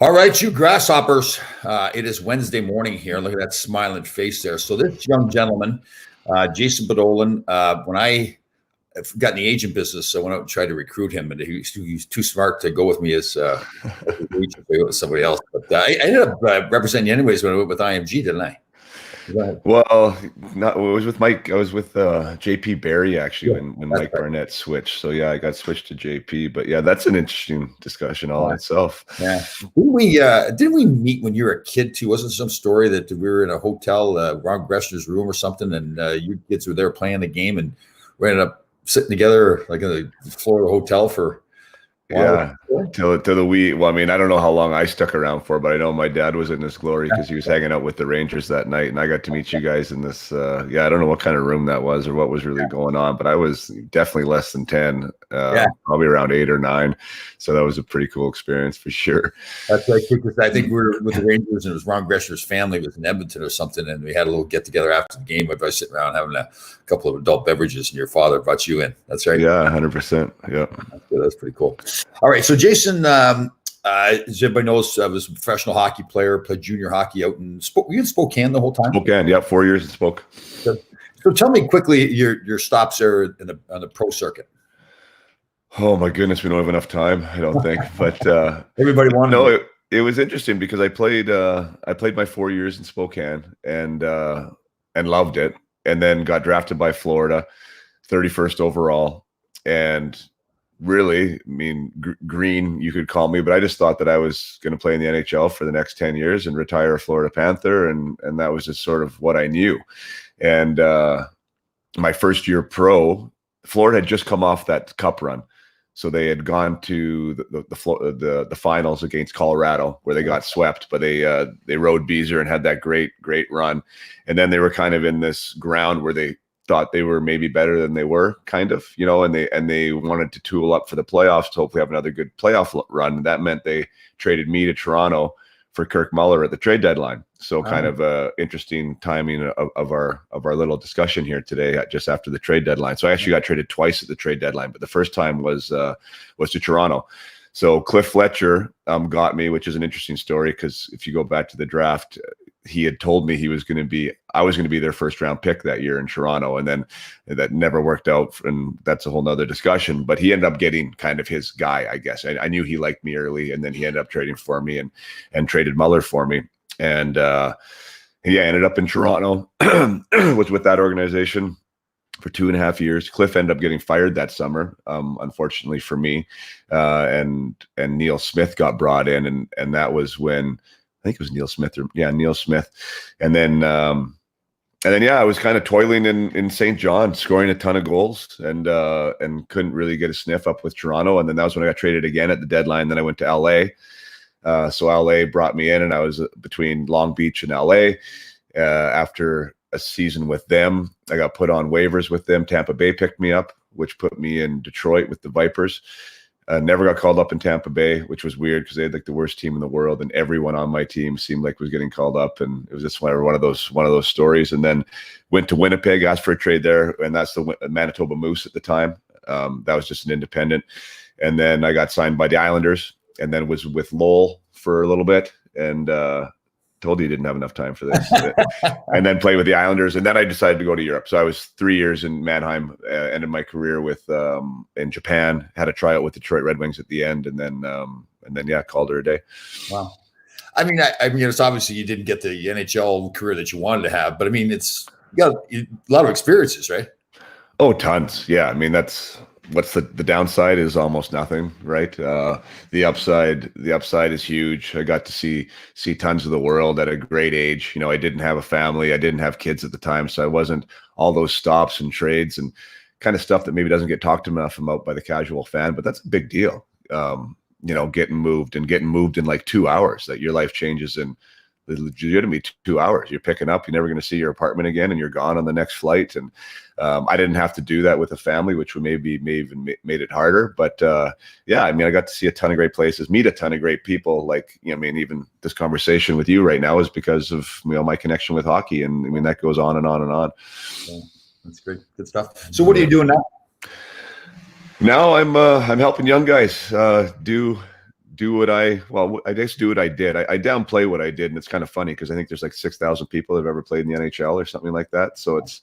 All right, you grasshoppers. It is Wednesday morning here. Look at that smiling face there. So this young gentleman, Jason Bedolin, when I got in the agent business, so I went out and tried to recruit him, and he's too smart to go with me as his agent. They went with somebody else. But I ended up representing you anyways when I went with IMG, didn't I? Well, not I was with Mike. I was with JP Barry actually when Mike right. Barnett switched. So yeah, I got switched to JP. But yeah, that's an interesting discussion all in itself. Yeah. Didn't we meet when you were a kid too? Wasn't some story that we were in a hotel, Ron Greshner's room or something, and you kids were there playing the game, and we ended up sitting together like in the floor of the hotel for Yeah, till the wee. Well, I mean, I don't know how long I stuck around for, but I know my dad was in this glory because he was hanging out with the Rangers that night, and I got to meet you guys in this. I don't know what kind of room that was or what was really going on, but I was definitely less than 10, probably around 8 or 9. So that was a pretty cool experience for sure. That's right, because I think we were with the Rangers, and it was Ron Greshner's family was in Edmonton or something, and we had a little get together after the game. I was sitting around having a couple of adult beverages, and your father brought you in. That's right. Yeah, 100%. Yeah, that's pretty cool. All right, so Jason, as everybody knows, was a professional hockey player, played junior hockey out in were you in Spokane the whole time? Spokane, yeah, 4 years in Spokane. So tell me quickly your stops there on the pro circuit. Oh my goodness, we don't have enough time, I don't think. But everybody wanted. No, it was interesting because I played my 4 years in Spokane and loved it, and then got drafted by Florida, 31st overall, and really, I mean, green, you could call me, but I just thought that I was going to play in the NHL for the next 10 years and retire a Florida Panther. And that was just sort of what I knew. And my first year pro, Florida had just come off that cup run. So they had gone to the finals against Colorado where they got swept, but they rode Beezer and had that great run. And then they were kind of in this ground where they thought they were maybe better than they were, kind of, and they wanted to tool up for the playoffs to hopefully have another good playoff run. And that meant they traded me to Toronto for Kirk Muller at the trade deadline. So kind of interesting timing of our little discussion here today, just after the trade deadline. So I actually got traded twice at the trade deadline, but the first time was to Toronto. So Cliff Fletcher got me, which is an interesting story because if you go back to the draft, he had told me I was going to be their first round pick that year in Toronto, and then that never worked out, and that's a whole nother discussion. But he ended up getting kind of his guy, I guess. I knew he liked me early, and then he ended up trading for me and traded Muller for me, and ended up in Toronto. Was with that organization for 2.5 years. Cliff ended up getting fired that summer, unfortunately for me, and Neil Smith got brought in, and that was when I think it was Neil Smith. Neil Smith, and then I was kind of toiling in St. John, scoring a ton of goals, and couldn't really get a sniff up with Toronto. And then that was when I got traded again at the deadline. Then I went to LA. So LA brought me in, and I was between Long Beach and LA. After a season with them, I got put on waivers with them. Tampa Bay picked me up, which put me in Detroit with the Vipers. Never got called up in Tampa Bay, which was weird because they had like the worst team in the world, and everyone on my team seemed like was getting called up, and it was just one of those stories. And then went to Winnipeg, asked for a trade there, and that's the Manitoba Moose at the time. That was just an independent, and then I got signed by the Islanders, and then was with Lowell for a little bit, and told you didn't have enough time for this, and then played with the Islanders, and then I decided to go to Europe. So I was 3 years in Mannheim, ended my career with in Japan, had a tryout with Detroit Red Wings at the end, and then called her a day. Wow. I mean, it's obviously you didn't get the NHL career that you wanted to have, but I mean, you got a lot of experiences, right? Oh, tons. Yeah. I mean, what's the downside is almost nothing, right? The upside is huge. I got to see tons of the world at a great age. I didn't have a family. I didn't have kids at the time. So I wasn't all those stops and trades and kind of stuff that maybe doesn't get talked enough about by the casual fan, but that's a big deal. Getting moved in like 2 hours, that your life changes in legitimately 2 hours. You're picking up, you're never going to see your apartment again, and you're gone on the next flight. And I didn't have to do that with a family, which may even made it harder. But I got to see a ton of great places, meet a ton of great people. Like, even this conversation with you right now is because of my connection with hockey, and that goes on and on and on. Yeah, that's great, good stuff. So what are you doing now? Now I'm helping young guys do do what I guess do what I did. I downplay what I did, and it's kind of funny because I think there's like 6,000 people that have ever played in the NHL or something like that. So it's,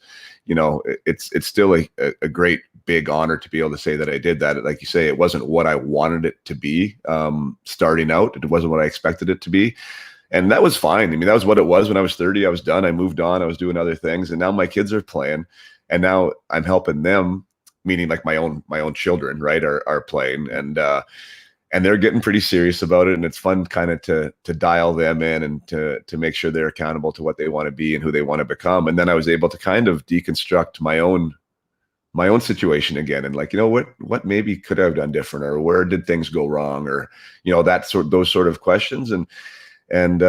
it's still a great big honor to be able to say that I did that. Like you say, it wasn't what I wanted it to be starting out. It wasn't what I expected it to be. And that was fine. I mean, that was what it was when I was 30. I was done. I moved on. I was doing other things. And now my kids are playing. And now I'm helping them, meaning like my own children, right, are playing. And they're getting pretty serious about it. And it's fun kind of to dial them in and to make sure they're accountable to what they want to be and who they want to become. And then I was able to kind of deconstruct my own situation again. And like, what maybe could I have done different, or where did things go wrong, or, those sort of questions. And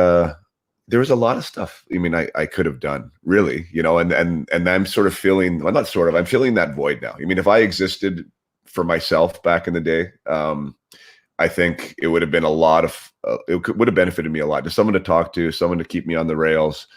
there was a lot of stuff. I mean, I could have done, really, and I'm sort of feeling, well, not sort of, I'm feeling that void now. I mean, if I existed for myself back in the day, I think it would have been would have benefited me a lot. Just someone to talk to, someone to keep me on the rails,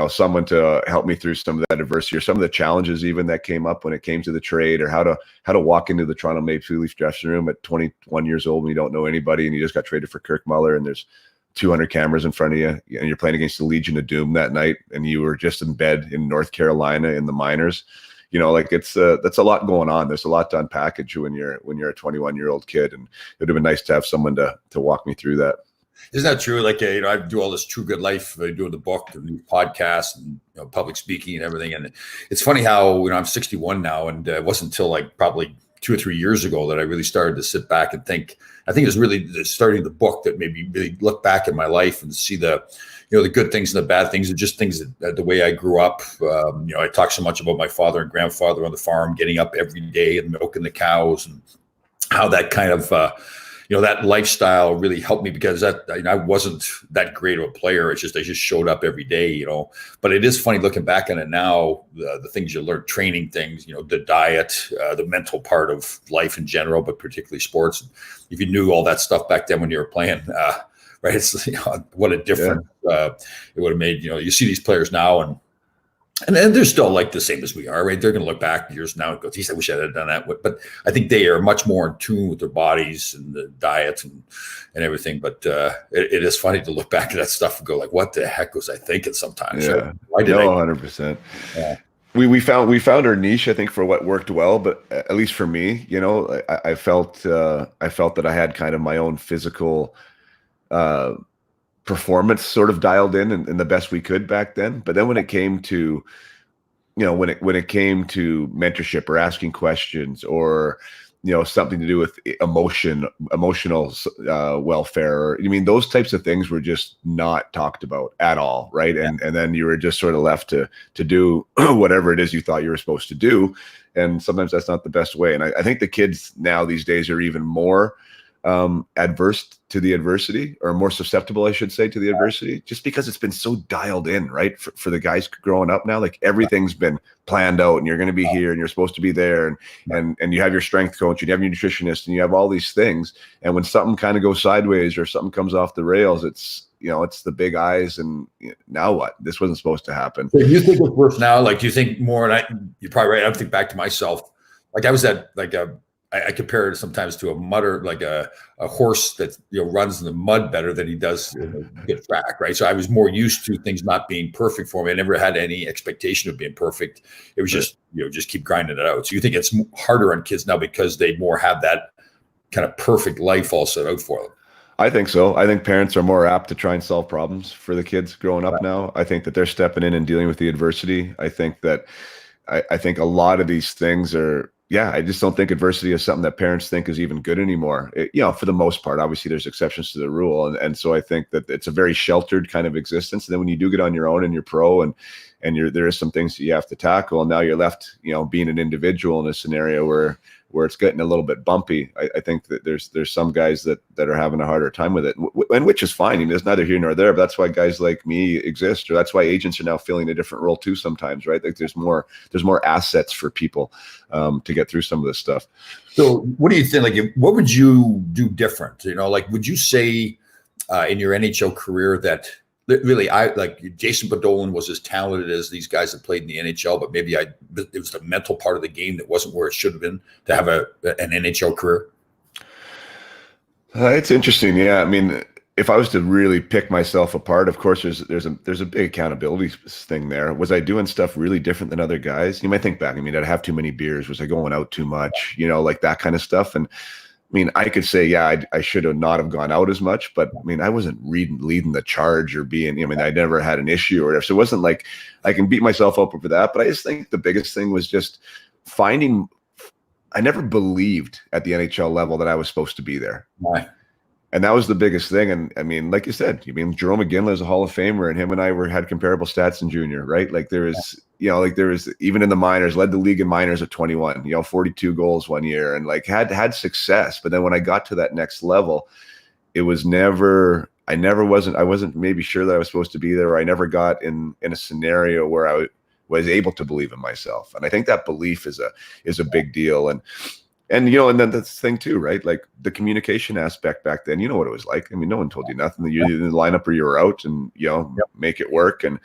someone to help me through some of that adversity or some of the challenges even that came up when it came to the trade, or how to walk into the Toronto Maple Leafs dressing room at 21 years old when you don't know anybody and you just got traded for Kirk Muller and there's 200 cameras in front of you and you're playing against the Legion of Doom that night and you were just in bed in North Carolina in the minors. That's a lot going on. There's a lot to unpackage when you're a 21-year-old kid, and it would have been nice to have someone to walk me through that. Isn't that true? Like, I do all this True Good Life, I do the book and the podcast and public speaking and everything. And it's funny how, I'm 61 now, and it wasn't until like probably 2 or 3 years ago that I really started to sit back and think. I think it was really starting the book that made me really look back in my life and see the good things and the bad things, and just things that the way I grew up. I talk so much about my father and grandfather on the farm, getting up every day and milking the cows, and how that kind of, that lifestyle really helped me, because I wasn't that great of a player. It's just, I just showed up every day, but it is funny looking back on it now, the things you learn, training things, the diet, the mental part of life in general, but particularly sports. If you knew all that stuff back then when you were playing, right. It's, what a difference it would have made. You see these players now, and they're still like the same as we are, right? They're going to look back years now and go, geez, I wish I had done that. But I think they are much more in tune with their bodies and the diet and everything. But it is funny to look back at that stuff and go like, what the heck was I thinking sometimes? Yeah, why did 100%. Yeah. We found our niche, I think, for what worked well. But at least for me, I felt that I had kind of my own physical performance sort of dialed in the best we could back then. But then when it came to, when it came to mentorship or asking questions, or, something to do with emotional welfare, those types of things were just not talked about at all. Right. And then you were just sort of left to do whatever it is you thought you were supposed to do. And sometimes that's not the best way. And I think the kids now these days are even more adverse to the adversity, or more susceptible, I should say, to the adversity, just because it's been so dialed in, right? For the guys growing up now, like everything's been planned out, and you're going to be here and you're supposed to be there. And you have your strength coach, and you have your nutritionist, and you have all these things. And when something kind of goes sideways or something comes off the rails, it's the big eyes, and now what? This wasn't supposed to happen. So you think it's worse now? Like, do you think more, and you're probably right. I think back to myself. Like, I was at I compare it sometimes to a mudder, like a horse that runs in the mud better than he does in a good track, right? So I was more used to things not being perfect for me. I never had any expectation of being perfect. It was just just keep grinding it out. So you think it's harder on kids now because they more have that kind of perfect life all set out for them? I think so. I think parents are more apt to try and solve problems for the kids growing up now. I think that they're stepping in and dealing with the adversity. I think that I think a lot of these things are. Yeah, I just don't think adversity is something that parents think is even good anymore. For the most part, obviously there's exceptions to the rule. And so I think that it's a very sheltered kind of existence. And then when you do get on your own and you're pro and there is some things that you have to tackle, and now you're left, being an individual in a scenario where it's getting a little bit bumpy. I think that there's some guys that are having a harder time with it, and which is fine. It's neither here nor there, but that's why guys like me exist, or that's why agents are now filling a different role too sometimes, right? Like there's more assets for people to get through some of this stuff. So what do you think? Like, what would you do different? Would you say in your NHL career that really, Jason Podollan was as talented as these guys that played in the NHL, but maybe it was the mental part of the game that wasn't where it should have been to have an NHL career? It's interesting. Yeah. I mean, if I was to really pick myself apart, of course, there's a big accountability thing there. Was I doing stuff really different than other guys? You might think back. I mean, I'd have too many beers. Was I going out too much? Like that kind of stuff. And I mean, I could say, yeah, I should have not have gone out as much, but I mean, I wasn't leading the charge or being, I mean, I never had an issue or whatever. So it wasn't like I can beat myself up over that. But I just think the biggest thing was just finding, I never believed at the NHL level that I was supposed to be there. Right. And that was the biggest thing. And I mean, like you said, Jerome McGinley is a Hall of Famer, and him and I had comparable stats in junior, right? Like there was, even in the minors, led the league in minors at 21, 42 goals one year, and like had success. But then when I got to that next level, it was I wasn't maybe sure that I was supposed to be there. Or I never got in a scenario where I was able to believe in myself. And I think that belief is a big deal. And then that's the thing too, right? Like the communication aspect back then, you know what it was like. I mean, no one told you nothing. You either in the lineup or you were out, and make it work. And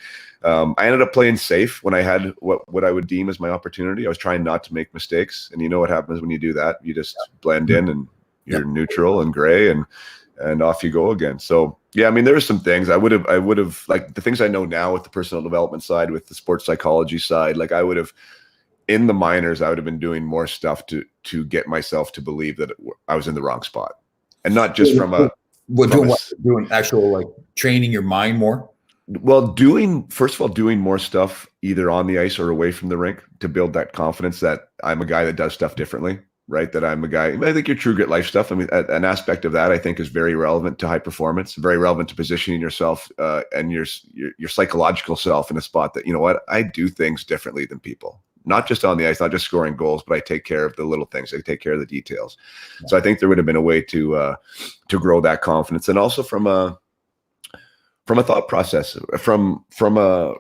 I ended up playing safe when I had what I would deem as my opportunity. I was trying not to make mistakes, and you know what happens when you do that? You just blend in, and you're neutral and gray, and off you go again. So yeah, I mean, there were some things I would have like the things I know now with the personal development side, with the sports psychology side. Like I would have. In the minors, I would have been doing more stuff to get myself to believe that I was in the wrong spot, and not just doing actual like training your mind more. Well, first of all, doing more stuff either on the ice or away from the rink to build that confidence that I'm a guy that does stuff differently, right? That I'm a guy. I think your True Grit Life stuff. I mean, an aspect of that I think is very relevant to high performance, very relevant to positioning yourself and your psychological self in a spot that, you know what, I do things differently than people. Not just on the ice, not just scoring goals, but I take care of the little things. I take care of the details. Yeah. So I think there would have been a way to grow that confidence, and also from a thought process, from a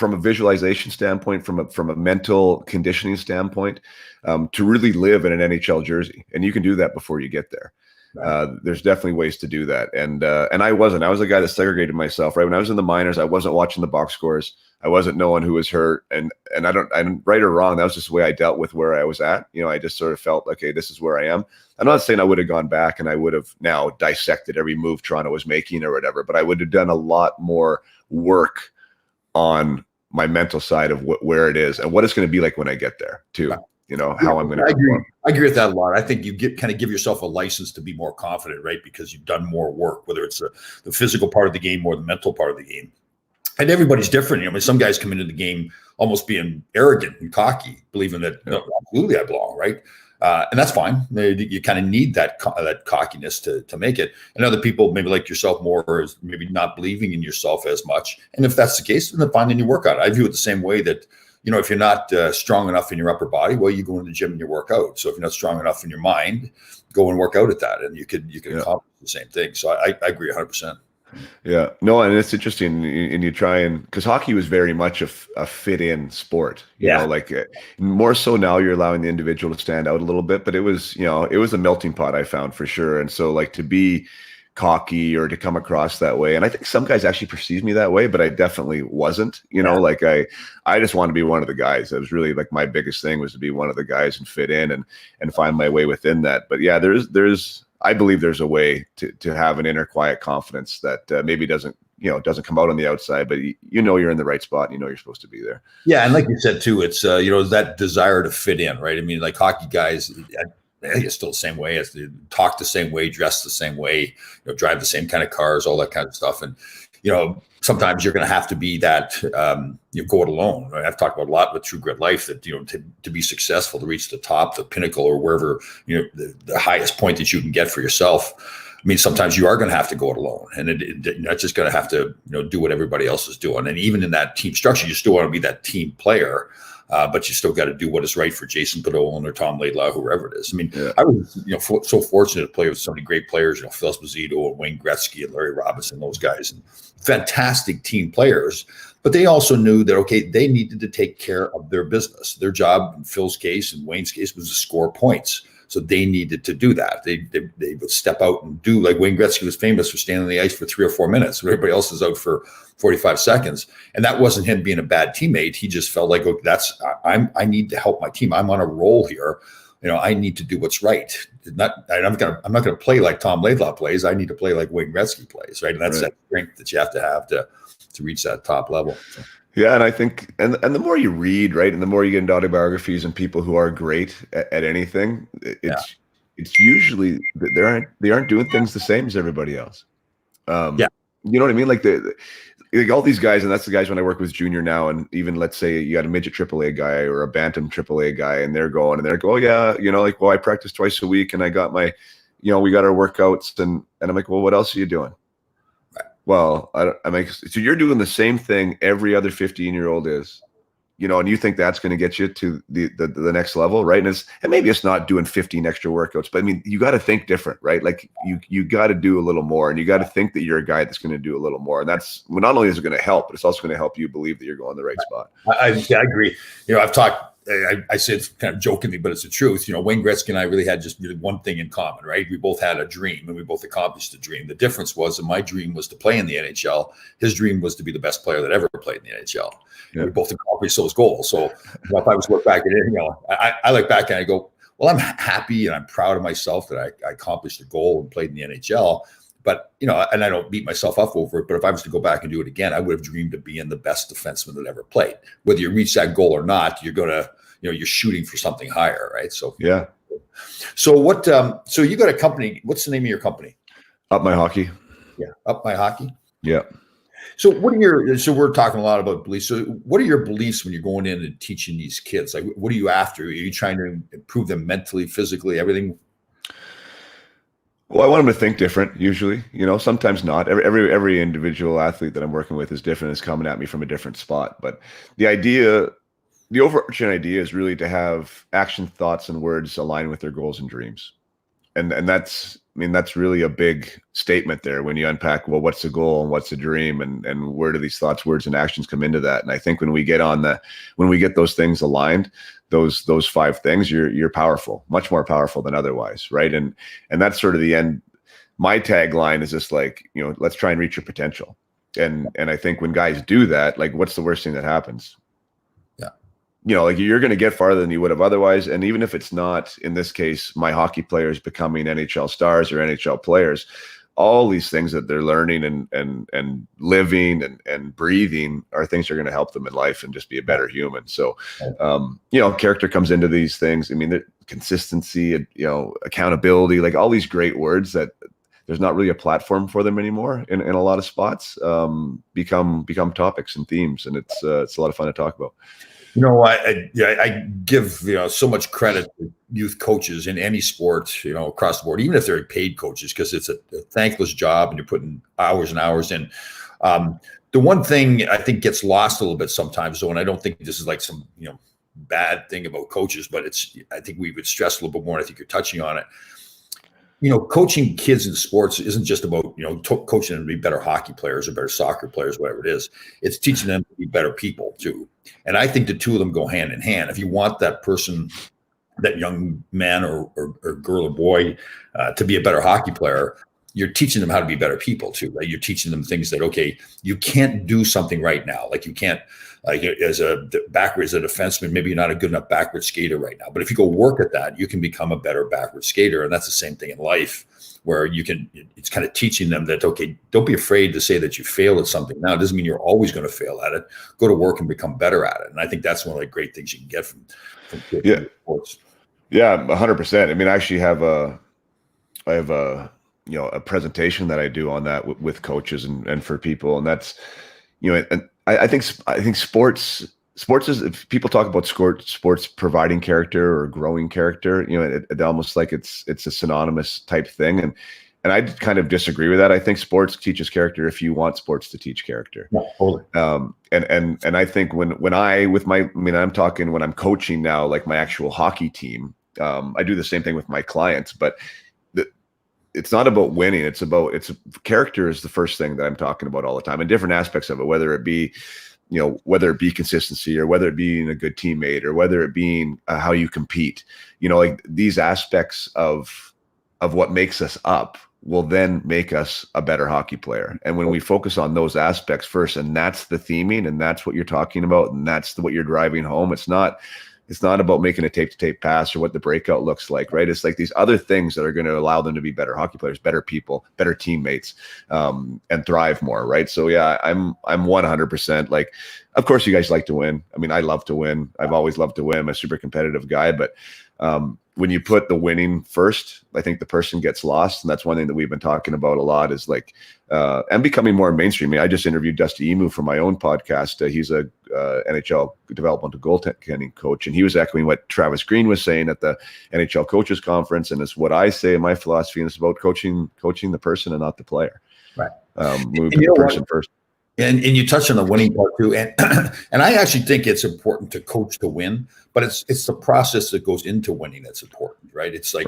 visualization standpoint, from a mental conditioning standpoint, to really live in an NHL jersey. And you can do that before you get there. Right. There's definitely ways to do that. And I was a guy that segregated myself, right? When I was in the minors, I wasn't watching the box scores. I wasn't knowing who was hurt. And I'm right or wrong. That was just the way I dealt with where I was at. I just sort of felt, okay, this is where I am. I'm not saying I would have gone back and I would have now dissected every move Toronto was making or whatever, but I would have done a lot more work on my mental side of where it is and what it's going to be like when I get there too. How I'm going to perform. I agree with that a lot. I think you kind of give yourself a license to be more confident, right? Because you've done more work, whether it's the physical part of the game or the mental part of the game. And everybody's different. I mean, some guys come into the game almost being arrogant and cocky, believing that no, absolutely I belong, right? And that's fine. You kind of need that cockiness to make it. And other people, maybe like yourself, more is maybe not believing in yourself as much. And if that's the case, then fine, then you work on it. I view it the same way that, if you're not strong enough in your upper body, well, you go in the gym and you work out. So if you're not strong enough in your mind, go and work out at that, and you can accomplish the same thing. So I agree 100%. Yeah, no, and it's interesting, and you try because hockey was very much a fit-in sport. You know, like more so now you're allowing the individual to stand out a little bit, but it was a melting pot, I found, for sure. And so like to be cocky or to come across that way, and I think some guys actually perceive me that way, but I definitely wasn't. Like I just wanted to be one of the guys. That was really like my biggest thing, was to be one of the guys and fit in and find my way within that. But yeah, I believe there's a way to have an inner quiet confidence that maybe doesn't come out on the outside, but you're in the right spot. You're supposed to be there. Yeah, and like you said too, it's that desire to fit in, right? I mean, like hockey guys, I think it's still the same way. As they talk the same way, dress the same way, drive the same kind of cars, all that kind of stuff. And sometimes you're going to have to be that go it alone. Right? I've talked about a lot with True Grit Life that to be successful, to reach the top, the pinnacle, or wherever the highest point that you can get for yourself. I mean, sometimes you are going to have to go it alone, and you're not just going to have to do what everybody else is doing. And even in that team structure, you still want to be that team player. But you still got to do what is right for Jason Podollan or Tom Laidlaw, whoever it is. I mean, I was so fortunate to play with so many great players, Phil Esposito and Wayne Gretzky and Larry Robinson, those guys, and fantastic team players. But they also knew that, okay, they needed to take care of their business. Their job, in Phil's case and Wayne's case, was to score points. So they needed to do that. They would step out and do, like Wayne Gretzky was famous for standing on the ice for 3 or 4 minutes. Everybody else is out for 45 seconds. And that wasn't him being a bad teammate. He just felt like, okay, I need to help my team. I'm on a roll here. I need to do what's right. I'm not gonna play like Tom Laidlaw plays. I need to play like Wayne Gretzky plays, right? And that's that strength that you have to reach that top level. So. Yeah, and I think, and the more you read, right, and the more you get into autobiographies and people who are great at anything, it's usually they aren't doing things the same as everybody else. You know what I mean? Like like all these guys, and that's the guys when I work with junior now, and even let's say you got a midget AAA guy or a bantam AAA guy, and they're going, oh yeah, like, well, I practice twice a week, and I got my, we got our workouts, and I'm like, well, what else are you doing? Well, I'm like, so you're doing the same thing every other 15-year-old is, and you think that's going to get you to the next level, right? And maybe it's not doing 15 extra workouts, but I mean, you got to think different, right? Like you got to do a little more, and you got to think that you're a guy that's going to do a little more. And that's, well, not only is it going to help, but it's also going to help you believe that you're going the right spot. I agree. I've talked. I say it's kind of jokingly, but it's the truth. Wayne Gretzky and I really had just really one thing in common, right? We both had a dream, and we both accomplished the dream. The difference was that my dream was to play in the NHL. His dream was to be the best player that ever played in the NHL. Yeah. We both accomplished those goals. So if I was to look back at it, I look back and I go, well, I'm happy and I'm proud of myself that I accomplished the goal and played in the NHL. But, and I don't beat myself up over it, but if I was to go back and do it again, I would have dreamed of being the best defenseman that ever played. Whether you reach that goal or not, you're going to, you're shooting for something higher, right? So, yeah. So so you got a company, what's the name of your company? Up My Hockey. Yeah. Up My Hockey. Yeah. So we're talking a lot about beliefs. So what are your beliefs when you're going in and teaching these kids? Like, what are you after? Are you trying to improve them mentally, physically, everything? Well, I want them to think different. Usually, sometimes not. Every individual athlete that I'm working with is different. Is coming at me from a different spot. But the overarching idea is really to have action, thoughts, and words align with their goals and dreams. And that's really a big statement there when you unpack, well, what's the goal and what's the dream, and where do these thoughts, words, and actions come into that? And I think when we get those things aligned, those 5 things, you're powerful, much more powerful than otherwise, right? And that's sort of the end. My tagline is just like, let's try and reach your potential. And I think when guys do that, like, what's the worst thing that happens? Like, you're going to get farther than you would have otherwise. And even if it's not, in this case, my hockey players becoming NHL stars or NHL players, all these things that they're learning and living and breathing are things that are going to help them in life and just be a better human. So, character comes into these things. I mean, the consistency, accountability, like all these great words that there's not really a platform for them anymore in a lot of spots, become topics and themes. And it's a lot of fun to talk about. I give so much credit to youth coaches in any sport, across the board, even if they're paid coaches, because it's a thankless job and you're putting hours and hours in. The one thing I think gets lost a little bit sometimes, though, and I don't think this is like some bad thing about coaches, but I think we would stress a little bit more, and I think you're touching on it. Coaching kids in sports isn't just about, coaching them to be better hockey players or better soccer players, whatever it is. It's teaching them to be better people too. And I think the two of them go hand in hand. If you want that person, that young man or girl or boy to be a better hockey player, you're teaching them how to be better people too, right? You're teaching them things that, okay, you can't do something right now. Like you can't, as a defenseman, maybe you're not a good enough backward skater right now. But if you go work at that, you can become a better backward skater. And that's the same thing in life, where it's kind of teaching them that, okay, don't be afraid to say that you failed at something now. It doesn't mean you're always going to fail at it. Go to work and become better at it. And I think that's one of the great things you can get from sports. Yeah, 100%. I mean, I actually have a presentation that I do on that with coaches and for people. And that's, and I think sports is, if people talk about sports providing character or growing character, it almost like it's a synonymous type thing. And I kind of disagree with that. I think sports teaches character if you want sports to teach character. Yeah, totally. And I think when I'm talking, when I'm coaching now, like my actual hockey team, I do the same thing with my clients, but it's not about winning. It's character is the first thing that I'm talking about all the time, and different aspects of it, whether it be consistency, or whether it being a good teammate, or whether it being how you compete, like these aspects of what makes us up will then make us a better hockey player. And when we focus on those aspects first, and that's the theming, and that's what you're talking about, and that's what you're driving home, it's not It's not about making a tape-to-tape pass or what the breakout looks like, right? It's like these other things that are going to allow them to be better hockey players, better people, better teammates, and thrive more, right? So yeah, I'm 100% like, of course you guys like to win. I mean, I love to win. I've always loved to win. I'm a super competitive guy, but when you put the winning first, I think the person gets lost. And that's one thing that we've been talking about a lot is like, and becoming more mainstream. I mean, I just interviewed Dusty Emu for my own podcast. He's a NHL developmental goaltending coach, and he was echoing what Travis Green was saying at the NHL coaches conference. And it's what I say in my philosophy, and it's about coaching the person and not the player. Right. Move the person first. And you touched on the winning part too, and and I actually think it's important to coach to win, but it's the process that goes into winning that's important, right? It's like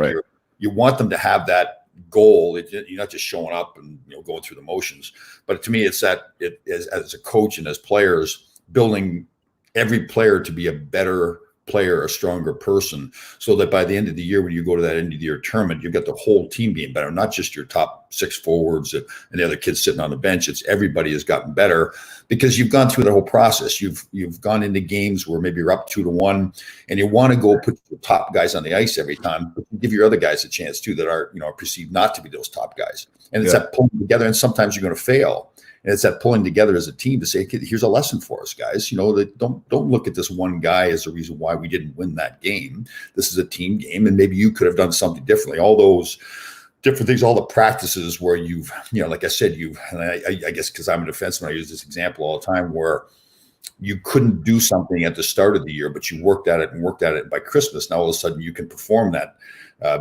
you want them to have that goal. You're not just showing up and going through the motions, but to me, it's that as a coach and as players, building every player to be a better player, a stronger person, so that by the end of the year, when you go to that end of the year tournament, you've got the whole team being better, not just your top 6 forwards and the other kids sitting on the bench. It's everybody has gotten better because you've gone through the whole process. You've gone into games where maybe you're up 2-1 and you want to go put the top guys on the ice every time, but you give your other guys a chance too that are perceived not to be those top guys. And it's that pulling together, and sometimes you're going to fail. And it's that pulling together as a team to say, here's a lesson for us, guys. That don't look at this one guy as the reason why we didn't win that game. This is a team game, and maybe you could have done something differently. All those different things, all the practices where you've, like I said, and I guess because I'm a defenseman, I use this example all the time where you couldn't do something at the start of the year, but you worked at it. And by Christmas, now all of a sudden you can perform that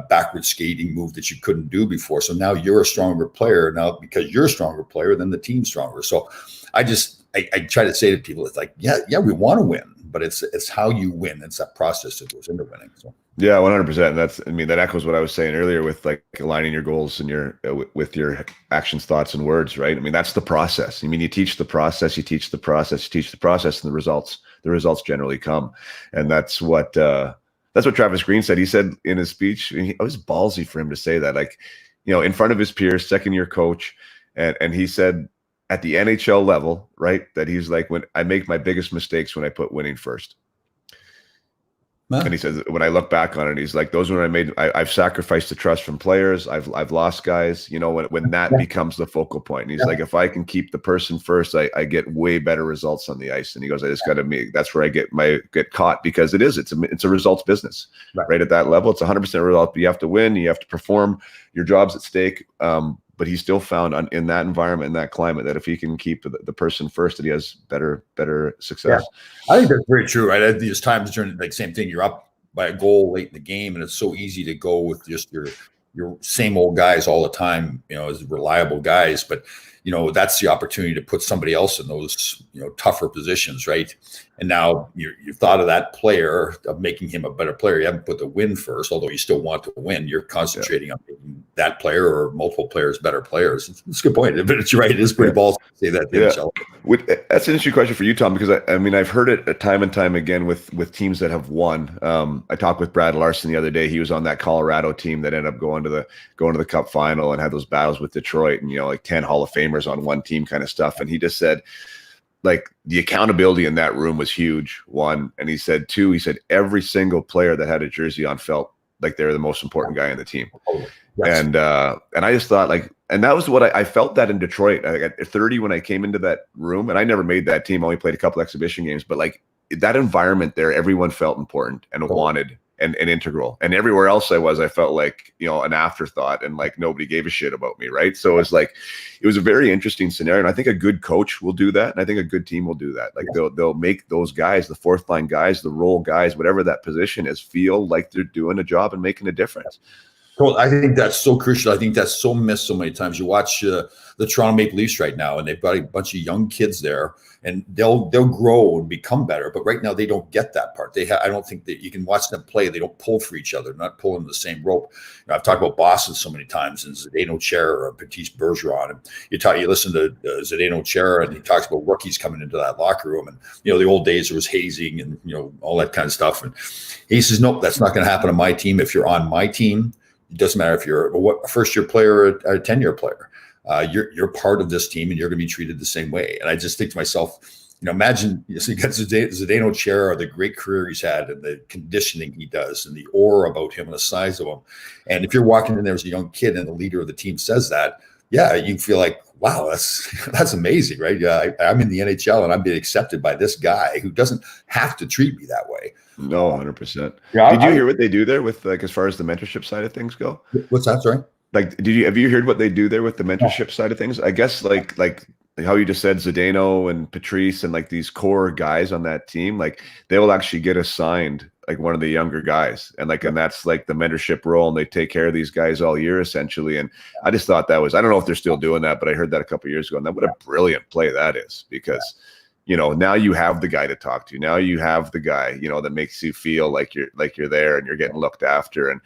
backward skating move that you couldn't do before. So now you're a stronger player now because you're a stronger player, then the team's stronger. So I try to say to people, it's like, yeah, we want to win, but it's how you win. It's that process that goes into winning. So. Yeah, 100%. That echoes what I was saying earlier with like aligning your goals and with your actions, thoughts, and words, right? I mean, that's the process. I mean, you teach the process, and the results generally come. And that's what Travis Green said. He said in his speech, it was ballsy for him to say that, like, in front of his peers, second-year coach, and he said at the NHL level, right, that he's like, when I make my biggest mistakes when I put winning first. And he says, when I look back on it, he's like, those when I've sacrificed the trust from players. I've lost guys, when that becomes the focal point. And he's like, if I can keep the person first, I get way better results on the ice. And he goes, I just got to that's where I get caught, because it's a results business, right? At that level, it's 100% result. You have to win, you have to perform, your job's at stake. But he still found in that environment, in that climate, that if he can keep the person first, that he has better success. Yeah. I think that's very true. Right? At these times during like same thing, you're up by a goal late in the game, and it's so easy to go with just your same old guys all the time, as reliable guys. But that's the opportunity to put somebody else in those tougher positions, right? And now you've thought of that player, of making him a better player. You haven't put the win first, although you still want to win. You're concentrating on making that player or multiple players better players. It's a good point, but it's right. It is pretty ballsy to say that. That's an interesting question for you, Tom, because I mean, I've heard it time and time again with teams that have won. I talked with Brad Larson the other day. He was on that Colorado team that ended up going to the Cup final and had those battles with Detroit, and like 10 Hall of Famers on one team kind of stuff. And he just said, like, the accountability in that room was huge, one. And he said, two, he said every single player that had a jersey on felt like they were the most important guy in the team. Yes. And I just thought, like, and that was what I felt that in Detroit. At 30, when I came into that room, and I never made that team, I only played a couple exhibition games, but like that environment there, everyone felt important and wanted and integral. And everywhere else I felt like, an afterthought, and like nobody gave a shit about me. Right. So it's like, it was a very interesting scenario. And I think a good coach will do that. And I think a good team will do that. Like they'll make those guys, the fourth line guys, the role guys, whatever that position is, feel like they're doing a job and making a difference. Well, I think that's so crucial. I think that's so missed so many times. You watch the Toronto Maple Leafs right now, and they've got a bunch of young kids there, and they'll grow and become better. But right now, they don't get that part. I don't think that you can watch them play. They don't pull for each other. They're not pulling the same rope. I've talked about Boston so many times, and Zdeno Chara or Baptiste Bergeron. And you listen to Zdeno Chara, and he talks about rookies coming into that locker room, and the old days there was hazing and all that kind of stuff. And he says, nope, that's not going to happen on my team. If you're on my team, it doesn't matter if you're a first-year player or a 10-year player. You're part of this team, and you're going to be treated the same way. And I just think to myself, imagine so you got Zdeno Chara, the great career he's had, and the conditioning he does, and the aura about him, and the size of him. And if you're walking in there as a young kid, and the leader of the team says that, yeah, you feel like, wow, that's amazing, right? Yeah, I'm in the NHL, and I'm being accepted by this guy who doesn't have to treat me that way. No, 100%. Yeah, Did you hear what they do there with, like, as far as the mentorship side of things go? What's that? Sorry. Like, have you heard what they do there with the mentorship side of things? I guess like how you just said, Zdeno and Patrice and like these core guys on that team, like they will actually get assigned like one of the younger guys, and that's like the mentorship role, and they take care of these guys all year essentially. And I just thought that was, I don't know if they're still doing that, but I heard that a couple of years ago, and that what a brilliant play that is, because now you have the guy to talk to. Now you have the guy, that makes you feel like you're there and you're getting looked after. And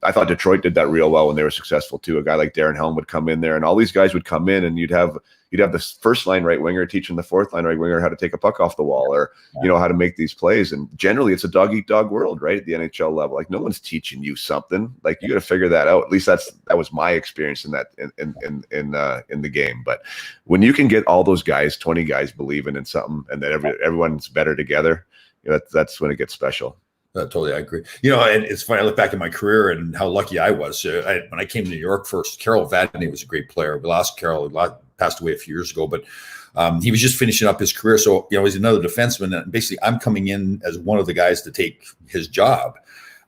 I thought Detroit did that real well when they were successful too. A guy like Darren Helm would come in there, and all these guys would come in, and you'd have the first line right winger teaching the fourth line right winger how to take a puck off the wall, or how to make these plays. And generally, it's a dog eat dog world, right? At the NHL level, like no one's teaching you something. Like you got to figure that out. At least that was my experience in that in the game. But when you can get all those guys, 20 guys believing in something, and that everyone's better together, that's when it gets special. Totally, I agree. And it's funny. I look back at my career and how lucky I was. When I came to New York first, Carol Vadnais was a great player. We lost Carol, passed away a few years ago, but he was just finishing up his career. So, he's another defenseman. And basically, I'm coming in as one of the guys to take his job.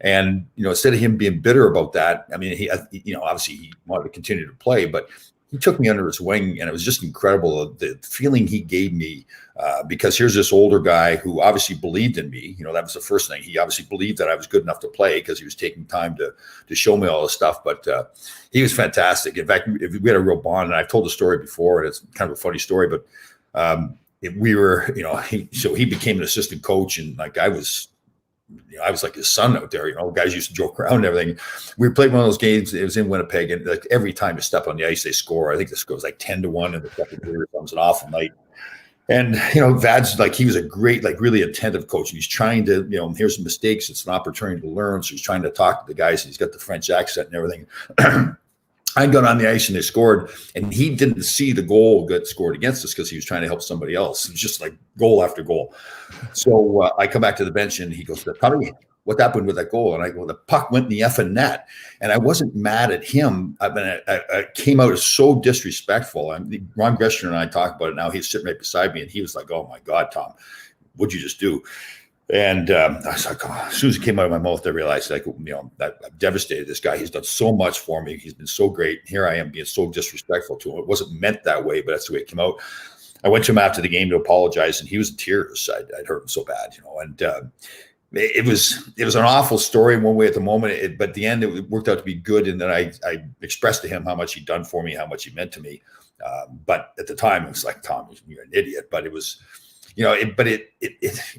And, instead of him being bitter about that, I mean, he obviously he wanted to continue to play, but he took me under his wing, and it was just incredible the feeling he gave me, because here's this older guy who obviously believed in me. That was the first thing. He obviously believed that I was good enough to play because he was taking time to show me all this stuff. But he was fantastic. In fact, we had a real bond, and I've told the story before, and it's kind of a funny story. But we were, he became an assistant coach, and like I was like his son out there. Guys used to joke around and everything. We played one of those games. It was in Winnipeg, and like every time you step on the ice, they score. I think the score was like 10-1 in the second period. It was an awful night. And Vad's like, he was a great, like really attentive coach. And he's trying to, here's some mistakes. It's an opportunity to learn. So he's trying to talk to the guys. And he's got the French accent and everything. I got on the ice and they scored, and he didn't see the goal get scored against us because he was trying to help somebody else. It was just like goal after goal. So I come back to the bench, and he goes, "Tell me what happened with that goal?" And I go, "The puck went in the effing net." And I wasn't mad at him. I came out as so disrespectful. Ron Greshner and I talk about it now. He's sitting right beside me, and he was like, "Oh my God, Tom, what'd you just do?" And I was like, as soon as it came out of my mouth, I realized, like, that I've devastated this guy. He's done so much for me. He's been so great. Here I am being so disrespectful to him. It wasn't meant that way, but that's the way it came out. I went to him after the game to apologize, and he was in tears. I'd hurt him so bad, and it was an awful story in one way at the moment, but at the end it worked out to be good. And then I expressed to him how much he'd done for me, how much he meant to me. But at the time, it was like, "Tom, you're an idiot." But it was. But it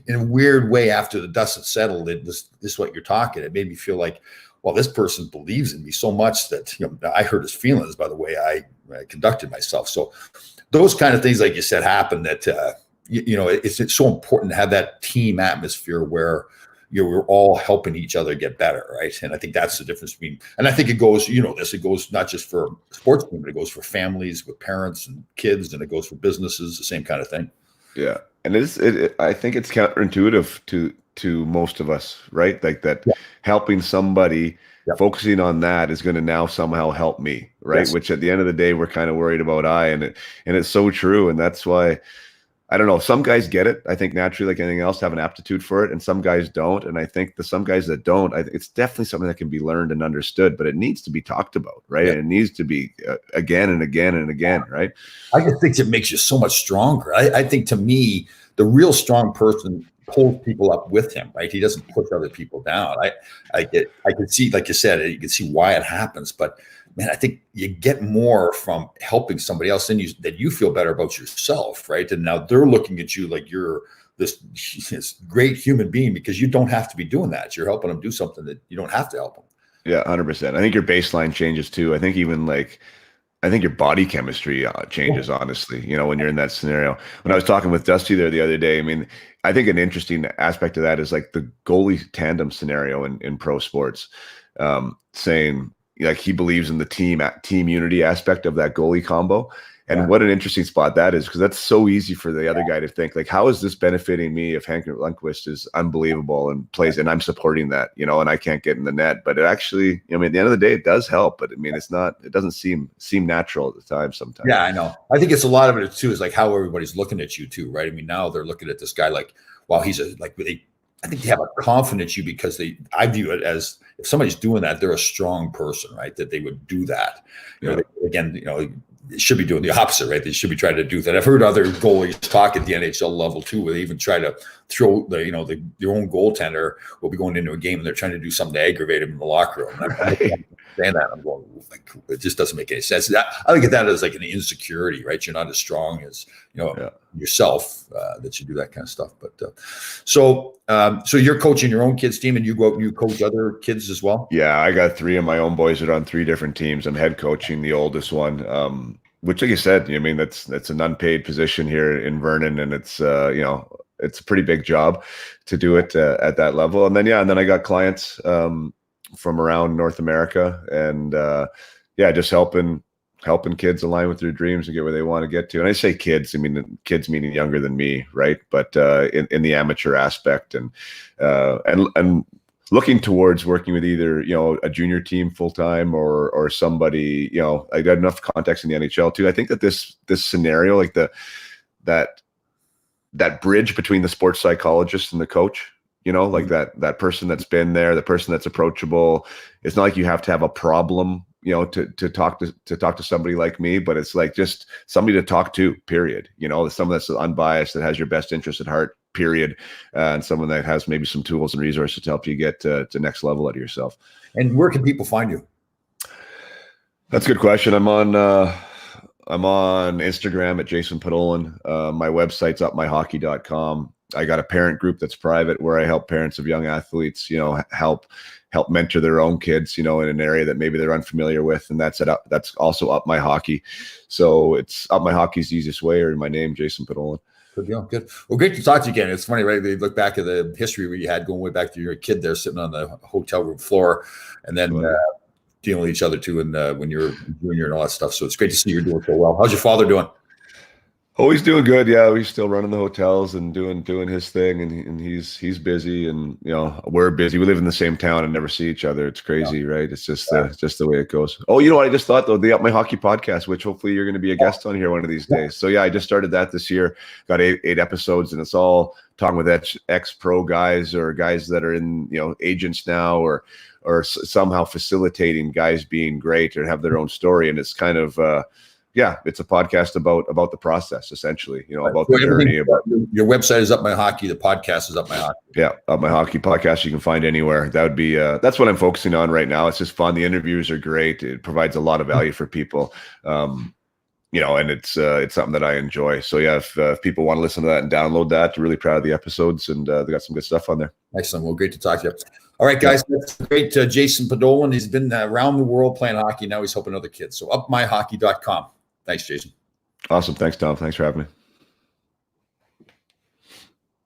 in a weird way, after the dust had settled, this is what you're talking. It made me feel like, well, this person believes in me so much that I hurt his feelings by the way I conducted myself. So those kind of things, like you said, happen. That it's so important to have that team atmosphere where we're all helping each other get better, right? And I think that's the difference between. And I think it goes, it goes not just for sports teams, but it goes for families with parents and kids, and it goes for businesses, the same kind of thing. Yeah. And I think it's counterintuitive to most of us, right? Like that helping somebody, focusing on that is going to now somehow help me, right? Yes. Which at the end of the day, we're kind of worried about and it's so true. And that's why, I don't know, some guys get it. I think naturally, like anything else, have an aptitude for it, and some guys don't. And I think some guys that don't, it's definitely something that can be learned and understood, but it needs to be talked about, right? Yeah. And it needs to be again and again and again, right? I just think it makes you so much stronger. I think, to me, the real strong person pulls people up with him, right? He doesn't push other people down. I can see, like you said, you can see why it happens, but man, I think you get more from helping somebody else than you feel better about yourself, right? And now they're looking at you like you're this great human being because you don't have to be doing that. You're helping them do something that you don't have to help them. Yeah, 100%. I think your baseline changes too. I think even I think your body chemistry changes, honestly, when you're in that scenario. When I was talking with Dusty there the other day, I mean, I think an interesting aspect of that is like the goalie tandem scenario in pro sports, saying like he believes in the team unity aspect of that goalie combo. And Yeah. what an interesting spot that is, because that's so easy for the other guy to think, like, how is this benefiting me if Hank Lundqvist is unbelievable and plays, and I'm supporting that, and I can't get in the net. But it actually, at the end of the day, it does help. But it doesn't seem natural at the time sometimes. Yeah, I know. I think it's a lot of it too is like how everybody's looking at you too, right? I mean, now they're looking at this guy like, wow, I think they have a confidence in you because I view it as if somebody's doing that, they're a strong person, right? That they would do that. They should be doing the opposite, right? They should be trying to do that. I've heard other goalies talk at the NHL level too, where they even try to throw their own goaltender will be going into a game and they're trying to do something to aggravate him in the locker room. And I'm going, like, it just doesn't make any sense. I look at that as like an insecurity, right? You're not as strong as yourself that you do that kind of stuff. But so you're coaching your own kids team, and you go out and you coach other kids as well. Yeah, I got 3 of my own boys that are on 3 different teams. I'm head coaching the oldest one, which, like you said, that's an unpaid position here in Vernon, and it's it's a pretty big job to do it at that level. And then I got clients from around North America, and just helping kids align with their dreams and get where they want to get to. And I say kids, kids meaning younger than me, right? But in the amateur aspect, and looking towards working with either a junior team full time or somebody. I got enough context in the NHL too. I think that this scenario, like that bridge between the sports psychologist and the coach, like that person that's been there, the person that's approachable. It's not like you have to have a problem, to talk to somebody like me, but it's like just somebody to talk to, period. Someone that's unbiased, that has your best interest at heart, period. And someone that has maybe some tools and resources to help you get to next level out of yourself. And where can people find you? That's a good question. I'm on Instagram at Jason Podollan. My website's upmyhockey.com. I got a parent group that's private where I help parents of young athletes, help mentor their own kids, in an area that maybe they're unfamiliar with. And that's also Up My Hockey. So it's Up My Hockey's the easiest way, or my name, Jason Podollan. Good deal. Good. Well, great to talk to you again. It's funny, right? They look back at the history we had going way back to your kid there sitting on the hotel room floor, and then dealing with each other too, and when you're junior and all that stuff. So it's great to see you're doing so well. How's your father doing? Oh, he's doing good. Yeah, he's still running the hotels and doing his thing, and he's busy, and we're busy. We live in the same town and never see each other. It's crazy, right? It's just the way it goes. Oh, you know what? I just thought though, the Up My Hockey podcast, which hopefully you're going to be a guest on here one of these days. So yeah, I just started that this year. Got eight episodes, and it's all talking with ex-pro guys or guys that are in agents now, or somehow facilitating guys being great or have their own story, and it's kind of. It's a podcast about the process, essentially, about the journey. Your website is Up My Hockey. The podcast is Up My Hockey. Yeah, Up My Hockey podcast you can find anywhere. That would be that's what I'm focusing on right now. It's just fun. The interviews are great. It provides a lot of value for people, and it's something that I enjoy. So yeah, if people want to listen to that and download that, really proud of the episodes, and they got some good stuff on there. Excellent. Well, great to talk to you. All right, guys, that's great. Jason Podollan, he's been around the world playing hockey. Now he's helping other kids. So upmyhockey.com. Thanks, Jason. Awesome. Thanks, Tom. Thanks for having me.